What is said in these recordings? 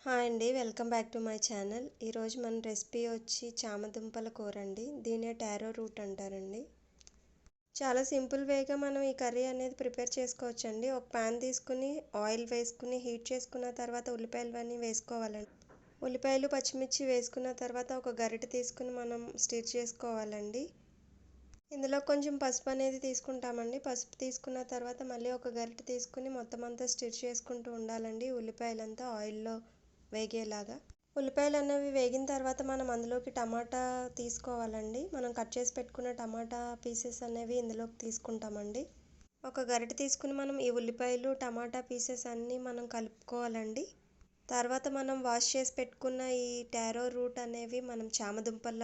Hi అండి, welcome back to my channel. ఈరోజు మన రెసిపీ వచ్చి చామదుంపల కూర అండి. దీనే టారో రూట్ అంటారండి. చాలా సింపుల్ వేగా మనం ఈ కర్రీ అనేది ప్రిపేర్ చేసుకోవచ్చండి. ఒక ప్యాన్ తీసుకుని ఆయిల్ వేసుకుని హీట్ చేసుకున్న తర్వాత ఉల్లిపాయలు వేసుకోవాలండి. ఉల్లిపాయలు పచ్చిమిర్చి వేసుకున్న తర్వాత ఒక గరిటె తీసుకుని మనం స్టిర్ చేసుకోవాలండి. ఇందులో కొంచెం పసుపు అనేది తీసుకుంటామండి. పసుపు తీసుకున్న తర్వాత మళ్ళీ ఒక గరిటె తీసుకుని మొత్తం అంతా స్టిర్ చేసుకుంటూ ఉండాలండి. ఉల్లిపాయలంతా ఆయిల్లో వేగేలాగా. ఉల్లిపాయలు అనేవి వేగిన తర్వాత మనం అందులోకి టమాటా తీసుకోవాలండి. మనం కట్ చేసి పెట్టుకున్న టమాటా పీసెస్ అనేవి ఇందులోకి తీసుకుంటామండి. ఒక గరిటె తీసుకుని మనం ఈ ఉల్లిపాయలు టమాటా పీసెస్ అన్నీ మనం కలుపుకోవాలండి. తర్వాత మనం వాష్ చేసి పెట్టుకున్న ఈ టారో రూట్ అనేవి మనం చామదుంపల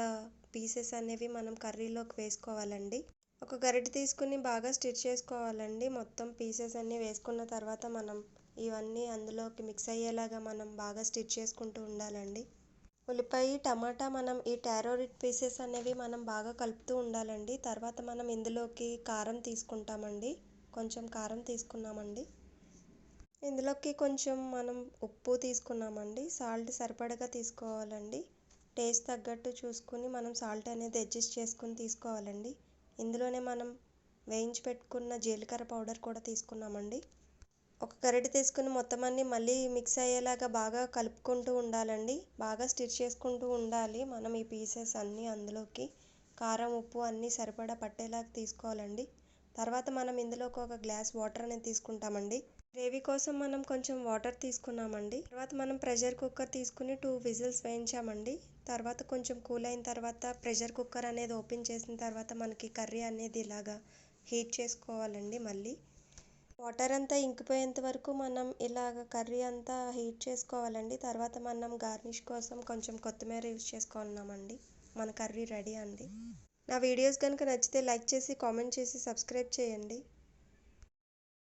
పీసెస్ అనేవి మనం కర్రీలోకి వేసుకోవాలండి. ఒక గరిటె తీసుకుని బాగా స్టిర్ చేసుకోవాలండి. మొత్తం పీసెస్ అన్నీ వేసుకున్న తర్వాత మనం ఇవన్నీ అందులోకి మిక్స్ అయ్యేలాగా మనం బాగా స్టిర్ చేసుకుంటూ ఉండాలండి. ఉల్లిపాయ టమాటా మనం ఈ టారో రూట్ పీసెస్ అనేవి మనం బాగా కలుపుతూ ఉండాలండి. తర్వాత మనం ఇందులోకి కారం తీసుకుంటామండి. కొంచెం కారం తీసుకున్నామండి. ఇందులోకి కొంచెం మనం ఉప్పు తీసుకున్నామండి. సాల్ట్ సరిపడగా తీసుకోవాలండి. టేస్ట్ తగ్గట్టు చూసుకుని మనం సాల్ట్ అనేది అడ్జస్ట్ చేసుకుని తీసుకోవాలండి. ఇందులోనే మనం వేయించి పెట్టుకున్న జీలకర్ర పౌడర్ కూడా తీసుకున్నామండి. ఒక గరిటె తీసుకుని మొత్తం అన్నీ మళ్ళీ మిక్స్ అయ్యేలాగా బాగా కలుపుకుంటూ ఉండాలండి. బాగా స్టిర్ చేసుకుంటూ ఉండాలి. మనం ఈ పీసెస్ అన్నీ అందులోకి కారం ఉప్పు అన్నీ సరిపడా పట్టేలాగా తీసుకోవాలండి. తర్వాత మనం ఇందులోకి ఒక గ్లాస్ వాటర్ అనేది తీసుకుంటామండి. గ్రేవీ కోసం మనం కొంచెం వాటర్ తీసుకున్నామండి. తర్వాత మనం ప్రెషర్ కుక్కర్ తీసుకుని 2 విజిల్స్ వేయించామండి. తర్వాత కొంచెం కూల్ అయిన తర్వాత ప్రెషర్ కుక్కర్ అనేది ఓపెన్ చేసిన తర్వాత మనకి కర్రీ అనేది ఇలాగా హీట్ చేసుకోవాలండి. మళ్ళీ వాటర్ అంతా ఇంకిపోయేంత వరకు మనం ఇలాగ కర్రీ అంతా హీట్ చేసుకోవాలండి. తర్వాత మనం గార్నిష్ కోసం కొంచెం కొత్తిమీర యూజ్ చేసుకున్నామండి. మన కర్రీ రెడీ అండి. నా వీడియోస్ కనుక నచ్చితే లైక్ చేసి కామెంట్ చేసి సబ్స్క్రైబ్ చేయండి.